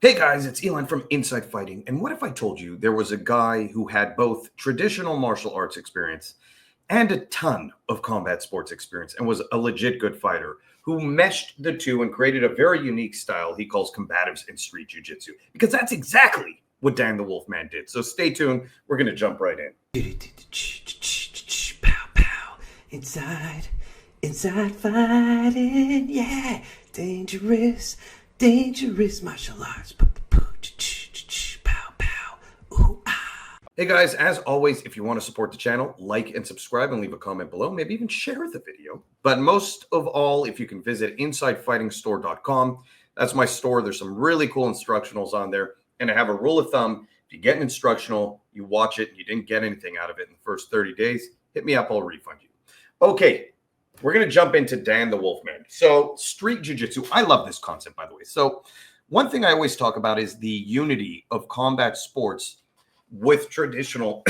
Hey guys, it's Elon from Inside Fighting. And what if I told you there was a guy who had both traditional martial arts experience and a ton of combat sports experience and was a legit good fighter who meshed the two and created a very unique style he calls combatives and street jiu-jitsu? Because that's exactly what Dan the Wolfman did. So stay tuned. We're going to jump right in. Pow, pow. Inside fighting, yeah. Dangerous martial arts. Pow, pow. Ooh, ah. Hey guys, as always, if you want to support the channel, like and subscribe and leave a comment below. Maybe even share the video. But most of all, if you can visit InsideFightingStore.com. That's my store. There's some really cool instructionals on there. And I have a rule of thumb. If you get an instructional, you watch it, and you didn't get anything out of it in the first 30 days, hit me up, I'll refund you. Okay, we're going to jump into Dan the Wolfman. So Street Jiu-Jitsu, I love this concept, by the way. So one thing I always talk about is the unity of combat sports with traditional,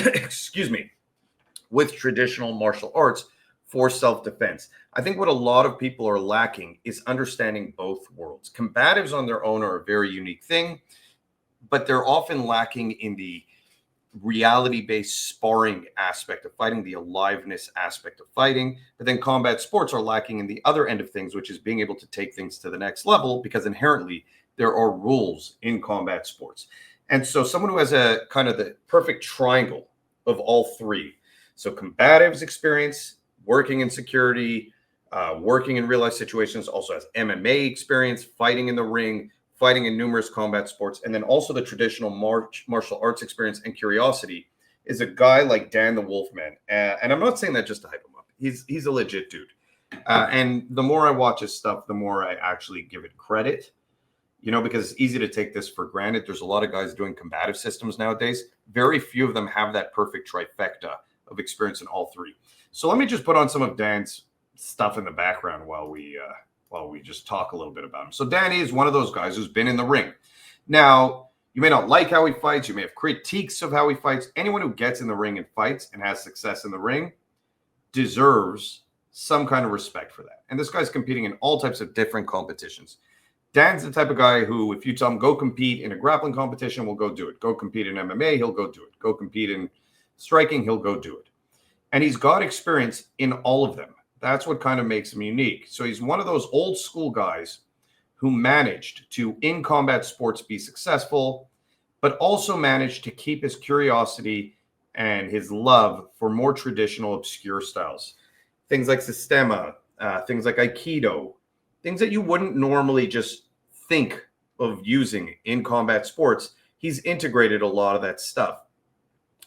with traditional martial arts for self-defense. I think what a lot of people are lacking is understanding both worlds. Combatives on their own are a very unique thing, but they're often lacking in the reality-based sparring aspect of fighting, the aliveness aspect of fighting. But then combat sports are lacking in the other end of things, which is being able to take things to the next level, because inherently there are rules in combat sports. And so someone who has a kind of the perfect triangle of all three. So combatives experience, working in security, working in real life situations, also has MMA experience, fighting in the ring, fighting in numerous combat sports, and then also the traditional martial arts experience and curiosity, is a guy like Dan the Wolfman. And I'm not saying that just to hype him up. He's a legit dude. And the more I watch his stuff, the more I actually give it credit, you know, because it's easy to take this for granted. There's a lot of guys doing combative systems nowadays. Very few of them have that perfect trifecta of experience in all three. So let me just put on some of Dan's stuff in the background while we just talk a little bit about him. So Danny is one of those guys who's been in the ring. Now, you may not like how he fights. You may have critiques of how he fights. Anyone who gets in the ring and fights and has success in the ring deserves some kind of respect for that. And this guy's competing in all types of different competitions. Dan's the type of guy who, if you tell him, go compete in a grappling competition, will go do it. Go compete in MMA, he'll go do it. Go compete in striking, he'll go do it. And he's got experience in all of them. That's what kind of makes him unique. So he's one of those old school guys who managed to, in combat sports, be successful, but also managed to keep his curiosity and his love for more traditional, obscure styles. Things like Sistema, things like Aikido, things that you wouldn't normally just think of using in combat sports. He's integrated a lot of that stuff.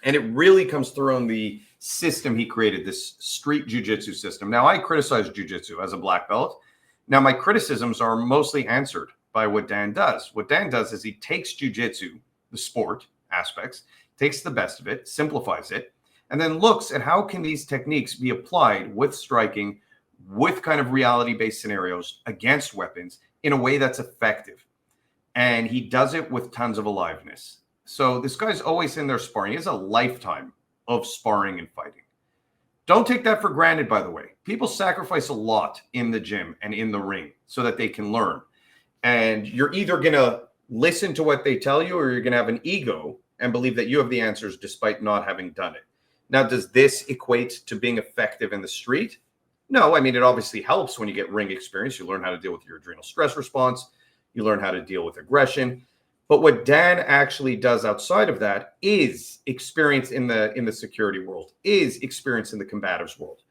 And it really comes through in the system he created, this street jiu-jitsu system. Now, I criticize jiu-jitsu as a black belt. Now, my criticisms are mostly answered by what Dan does. What Dan does is he takes jiu-jitsu, the sport aspects, takes the best of it, simplifies it, and then looks at how can these techniques be applied with striking, with kind of reality-based scenarios against weapons in a way that's effective. And he does it with tons of aliveness. So this guy's always in there sparring. He has a lifetime of sparring and fighting. Don't take that for granted, by the way. People sacrifice a lot in the gym and in the ring so that they can learn. And you're either going to listen to what they tell you, or you're going to have an ego and believe that you have the answers despite not having done it. Now, does this equate to being effective in the street? No. I mean, it obviously helps when you get ring experience. You learn how to deal with your adrenal stress response. You learn how to deal with aggression. But what Dan actually does outside of that is experience in the security world, is experience in the combatives world,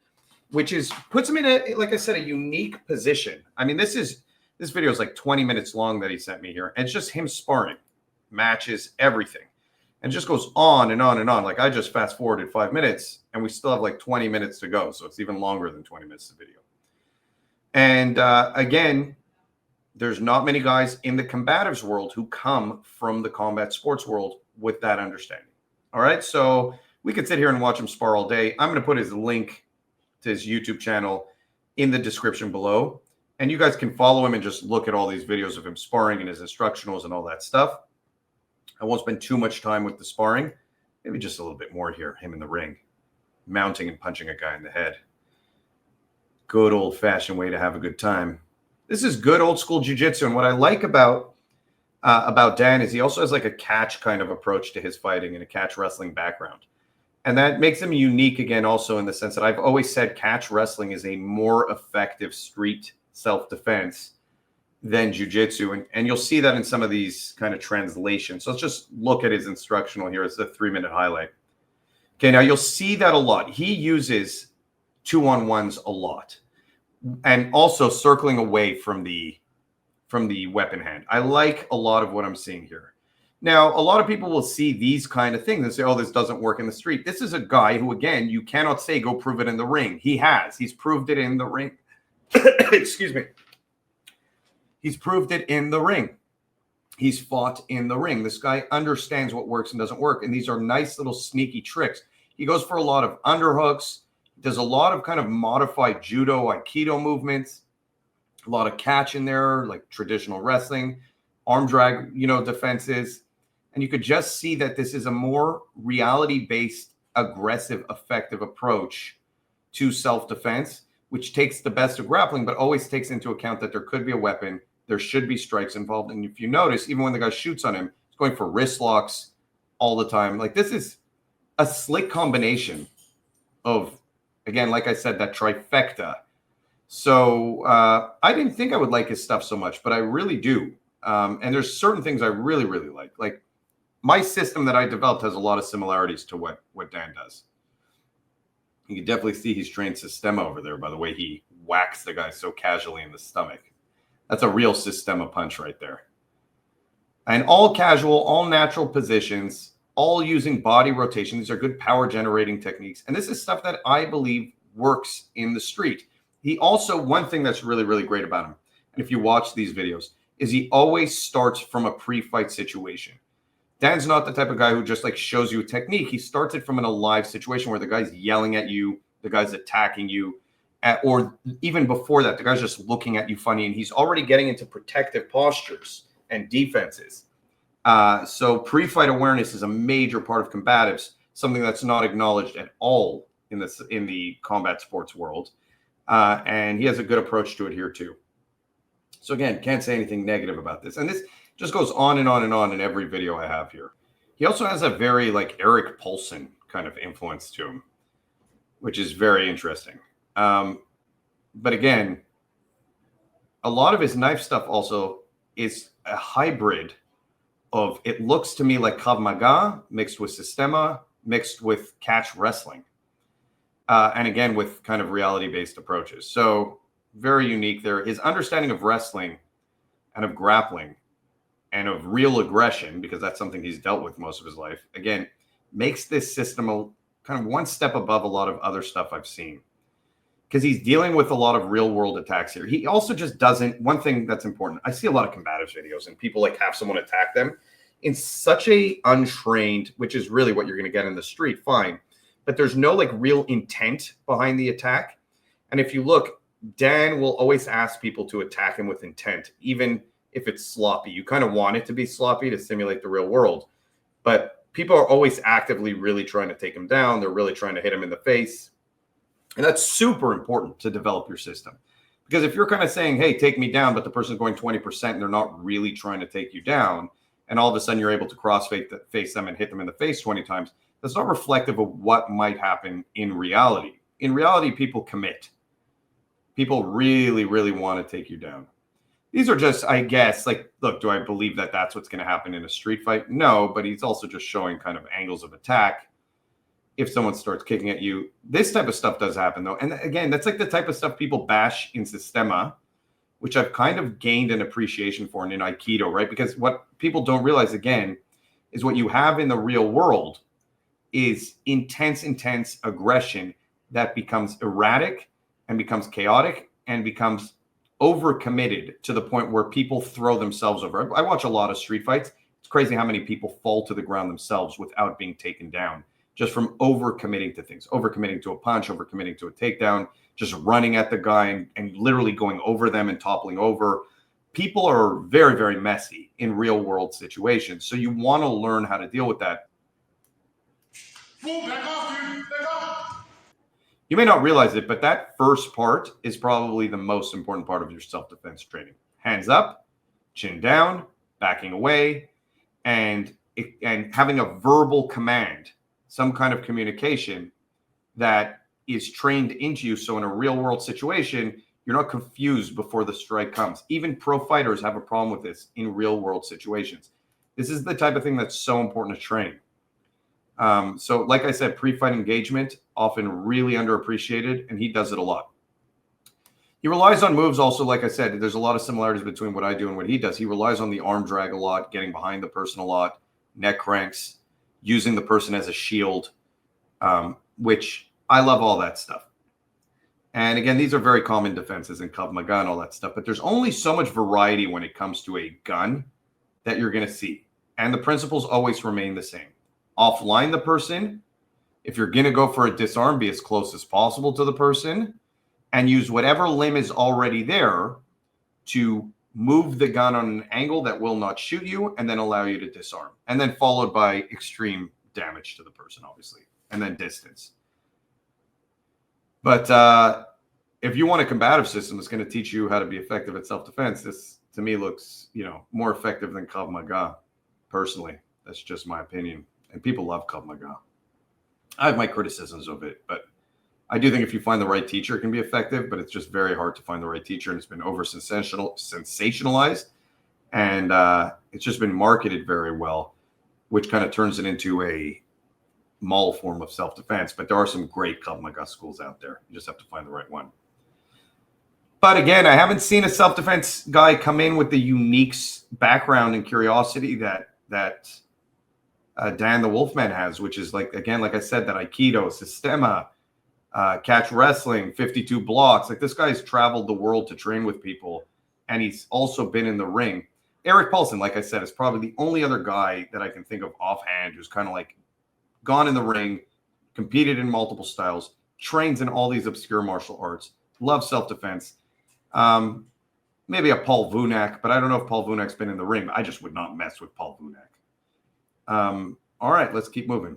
which is puts him in a, like I said, a unique position. I mean, this video is like 20 minutes long that he sent me here, and it's just him sparring, matches, everything, and it just goes on and on and on. Like, I just fast forwarded 5 minutes, and we still have like 20 minutes to go, so it's even longer than 20 minutes of video. And again, there's not many guys in the combatives world who come from the combat sports world with that understanding. All right, so we could sit here and watch him spar all day. I'm going to put his link to his YouTube channel in the description below, and you guys can follow him and just look at all these videos of him sparring and his instructionals and all that stuff. I won't spend too much time with the sparring, maybe just a little bit more here, him in the ring, mounting and punching a guy in the head. Good old-fashioned way to have a good time. This is good old school jiu-jitsu. And what I like about about Dan is he also has like a catch kind of approach to his fighting and a catch wrestling background. And that makes him unique again, also in the sense that I've always said catch wrestling is a more effective street self-defense than jiu-jitsu. And you'll see that in some of these kind of translations. So let's just look at his instructional here. It's a 3-minute highlight. Okay, now you'll see that a lot. He uses 2-on-1s a lot. And also circling away from the weapon hand. I like a lot of what I'm seeing here. Now, a lot of people will see these kind of things and say, oh, this doesn't work in the street. This is a guy who, again, you cannot say go prove it in the ring. He has. He's proved it in the ring. Excuse me. He's proved it in the ring. He's fought in the ring. This guy understands what works and doesn't work. And these are nice little sneaky tricks. He goes for a lot of underhooks. Does a lot of kind of modified judo, aikido movements. A lot of catch in there, like traditional wrestling, arm drag, defenses. And you could just see that this is a more reality-based, aggressive, effective approach to self-defense, which takes the best of grappling, but always takes into account that there could be a weapon. There should be strikes involved. And if you notice, even when the guy shoots on him, he's going for wrist locks all the time. Like, this is a slick combination of, again, like I said, that trifecta. So I didn't think I would like his stuff so much, but I really do. And there's certain things I really, really like. Like, my system that I developed has a lot of similarities to what Dan does. You can definitely see he's trained Sistema over there by the way he whacks the guy so casually in the stomach. That's a real Sistema punch right there. And all casual, all natural positions, all using body rotation. These are good power generating techniques. And this is stuff that I believe works in the street. He also, one thing that's really, really great about him, and if you watch these videos, is he always starts from a pre-fight situation. Dan's not the type of guy who just like shows you a technique. He starts it from an alive situation where the guy's yelling at you, the guy's attacking you, or even before that, the guy's just looking at you funny, and he's already getting into protective postures and defenses. So pre-fight awareness is a major part of combatives, something that's not acknowledged at all in the combat sports world. And he has a good approach to it here too. So again, can't say anything negative about this. And this just goes on and on and on in every video I have here. He also has a very like Eric Paulson kind of influence to him, which is very interesting. But again, a lot of his knife stuff also is a hybrid of, it looks to me like Krav Maga mixed with Sistema, mixed with catch wrestling. And again, with kind of reality-based approaches. So very unique there. His understanding of wrestling and of grappling and of real aggression, because that's something he's dealt with most of his life, again, makes this system a kind of one step above a lot of other stuff I've seen. Because he's dealing with a lot of real-world attacks here. He also just doesn't, one thing that's important, I see a lot of combatives videos and people like have someone attack them in such a untrained, which is really what you're going to get in the street, fine. But there's no like real intent behind the attack. And if you look, Dan will always ask people to attack him with intent, even if it's sloppy. You kind of want it to be sloppy to simulate the real world. But people are always actively really trying to take him down. They're really trying to hit him in the face. And that's super important to develop your system. Because if you're kind of saying, hey, take me down, but the person's going 20% and they're not really trying to take you down, and all of a sudden you're able to cross-face them and hit them in the face 20 times, that's not reflective of what might happen in reality. In reality, people commit. People really, really want to take you down. These are just, I guess, like, look, do I believe that that's what's going to happen in a street fight? No, but he's also just showing kind of angles of attack. If someone starts kicking at you, this type of stuff does happen, though. And again, that's like the type of stuff people bash in Sistema, which I've kind of gained an appreciation for in Aikido, right? Because what people don't realize, again, is what you have in the real world is intense aggression that becomes erratic and becomes chaotic and becomes overcommitted to the point where people throw themselves over. I watch a lot of street fights. It's crazy how many people fall to the ground themselves without being taken down, just from overcommitting to things, overcommitting to a punch, overcommitting to a takedown, just running at the guy and literally going over them and toppling over. People are very, very messy in real world situations. So you want to learn how to deal with that. Back off, dude. Back off. You may not realize it, but that first part is probably the most important part of your self-defense training. Hands up, chin down, backing away, and having a verbal command, some kind of communication that is trained into you. So in a real world situation, you're not confused before the strike comes. Even pro fighters have a problem with this in real world situations. This is the type of thing that's so important to train. So like I said, pre-fight engagement, often really underappreciated, and he does it a lot. He relies on moves also, like I said, there's a lot of similarities between what I do and what he does. He relies on the arm drag a lot, getting behind the person a lot, neck cranks, using the person as a shield, which I love all that stuff. And again, these are very common defenses in Krav Maga and all that stuff, but there's only so much variety when it comes to a gun that you're going to see. And the principles always remain the same. Offline the person. If you're going to go for a disarm, be as close as possible to the person and use whatever limb is already there to move the gun on an angle that will not shoot you and then allow you to disarm. And then followed by extreme damage to the person, obviously, and then distance. But if you want a combative system that's going to teach you how to be effective at self-defense, this to me looks, more effective than Krav Maga. Personally, that's just my opinion. And people love Krav Maga. I have my criticisms of it, but I do think if you find the right teacher, it can be effective, but it's just very hard to find the right teacher. And it's been over sensationalized. And it's just been marketed very well, which kind of turns it into a mall form of self-defense. But there are some great Krav Maga schools out there. You just have to find the right one. But again, I haven't seen a self-defense guy come in with the unique background and curiosity that Dan the Wolfman has, which is like I said, that Aikido, Sistema, catch wrestling, 52 blocks. Like this guy's traveled the world to train with people, and he's also been in the ring. Eric Paulson, like I said, is probably the only other guy that I can think of offhand who's kind of like gone in the ring, competed in multiple styles, trains in all these obscure martial arts, loves self-defense. Maybe a Paul Vunak, but I don't know if Paul Vunak's been in the ring. I just would not mess with Paul Vunak. All right, let's keep moving.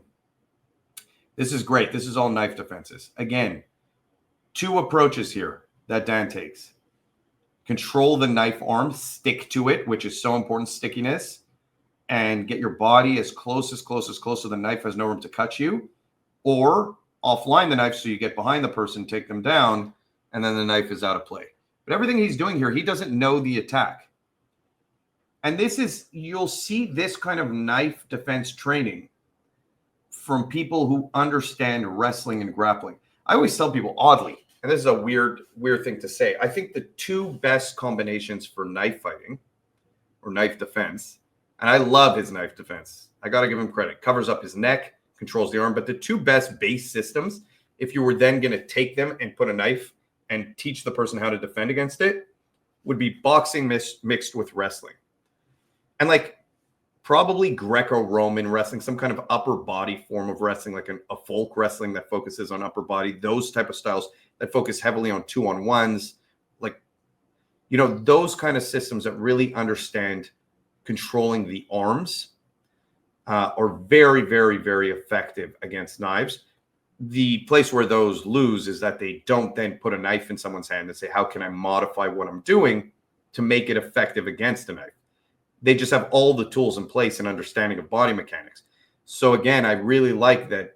This is great. This is all knife defenses. Again, two approaches here that Dan takes. Control the knife arm, stick to it, which is so important, stickiness, and get your body as close so the knife has no room to cut you, or offline the knife so you get behind the person, take them down, and then the knife is out of play. But everything he's doing here, he doesn't know the attack. And this is, you'll see this kind of knife defense training from people who understand wrestling and grappling. I always tell people, oddly, and this is a weird thing to say, I think the two best combinations for knife fighting or knife defense, and I love his knife defense. I got to give him credit. Covers up his neck, controls the arm. But the two best base systems, if you were then going to take them and put a knife and teach the person how to defend against it, would be boxing mixed with wrestling. And like probably Greco-Roman wrestling, some kind of upper body form of wrestling, like a folk wrestling that focuses on upper body, those type of styles that focus heavily on 2-on-1s, like, those kind of systems that really understand controlling the arms are very, very, very effective against knives. The place where those lose is that they don't then put a knife in someone's hand and say, how can I modify what I'm doing to make it effective against a knife? They just have all the tools in place and understanding of body mechanics. So again, I really like that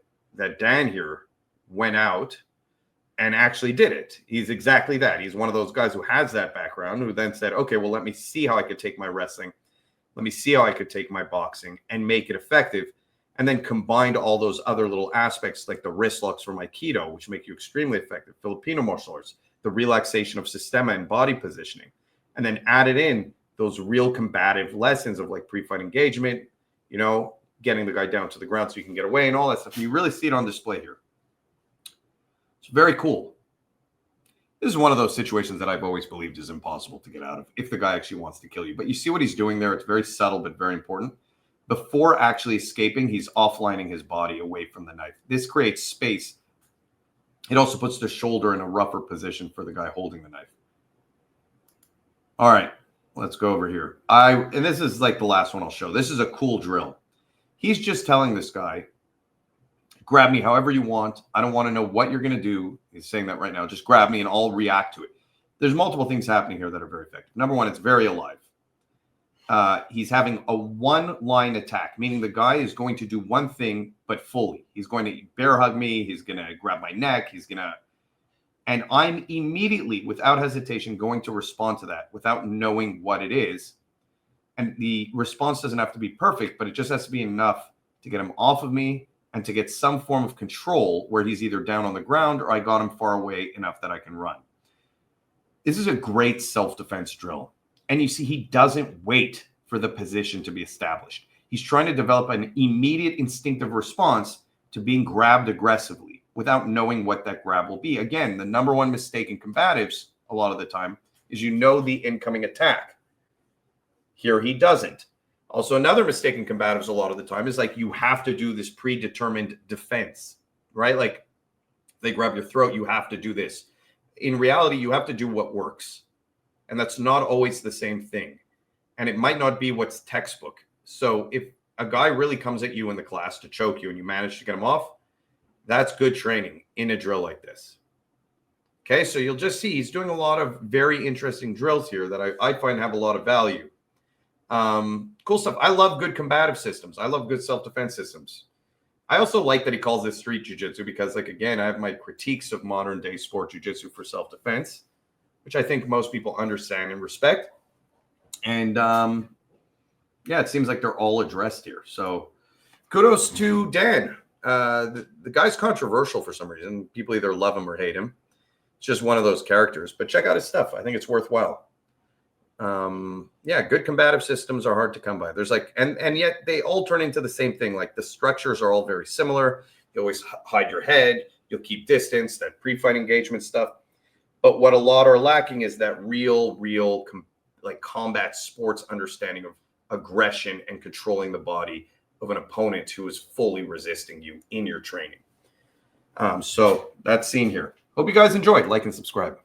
Dan here went out and actually did it. He's exactly that. He's one of those guys who has that background, who then said, okay, well, let me see how I could take my wrestling. Let me see how I could take my boxing and make it effective. And then combined all those other little aspects like the wrist locks from Aikido, which make you extremely effective, Filipino martial arts, the relaxation of Sistema and body positioning, and then added in those real combative lessons of like pre-fight engagement, getting the guy down to the ground so you can get away and all that stuff. And you really see it on display here. It's very cool. This is one of those situations that I've always believed is impossible to get out of if the guy actually wants to kill you. But you see what he's doing there. It's very subtle, but very important. Before actually escaping, he's offlining his body away from the knife. This creates space. It also puts the shoulder in a rougher position for the guy holding the knife. All right, let's go over here. And this is like the last one I'll show. This is a cool drill. He's just telling this guy, grab me however you want. I don't want to know what you're going to do. He's saying that right now. Just grab me and I'll react to it. There's multiple things happening here that are very effective. Number one, it's very alive. he's having a one-line attack, meaning the guy is going to do one thing, but fully. He's going to bear hug me. He's going to grab my neck. And I'm immediately, without hesitation, going to respond to that without knowing what it is. And the response doesn't have to be perfect, but it just has to be enough to get him off of me and to get some form of control where he's either down on the ground or I got him far away enough that I can run. This is a great self-defense drill. And you see, he doesn't wait for the position to be established. He's trying to develop an immediate instinctive response to being grabbed aggressively without knowing what that grab will be. Again, the number one mistake in combatives a lot of the time is you know the incoming attack. Here he doesn't. Also, another mistake in combatives a lot of the time is like you have to do this predetermined defense, right? Like they grab your throat, you have to do this. In reality, you have to do what works. And that's not always the same thing. And it might not be what's textbook. So if a guy really comes at you in the class to choke you and you manage to get him off, that's good training in a drill like this. Okay, so you'll just see he's doing a lot of very interesting drills here that I find have a lot of value. Cool stuff. I love good combative systems. I love good self-defense systems. I also like that he calls this street jiu-jitsu because, like, again, I have my critiques of modern day sport jiu-jitsu for self-defense, which I think most people understand and respect. And yeah, it seems like they're all addressed here. So kudos to Dan. The guy's controversial for some reason. People either love him or hate him. It's just one of those characters. But check out his stuff. I think it's worthwhile. Yeah, good combative systems are hard to come by. There's like, and yet they all turn into the same thing. Like the structures are all very similar. You always hide your head. You'll keep distance, that pre-fight engagement stuff. But what a lot are lacking is that real like combat sports understanding of aggression and controlling the body of an opponent who is fully resisting you in your training. So that's seen here. Hope you guys enjoyed. Like and subscribe.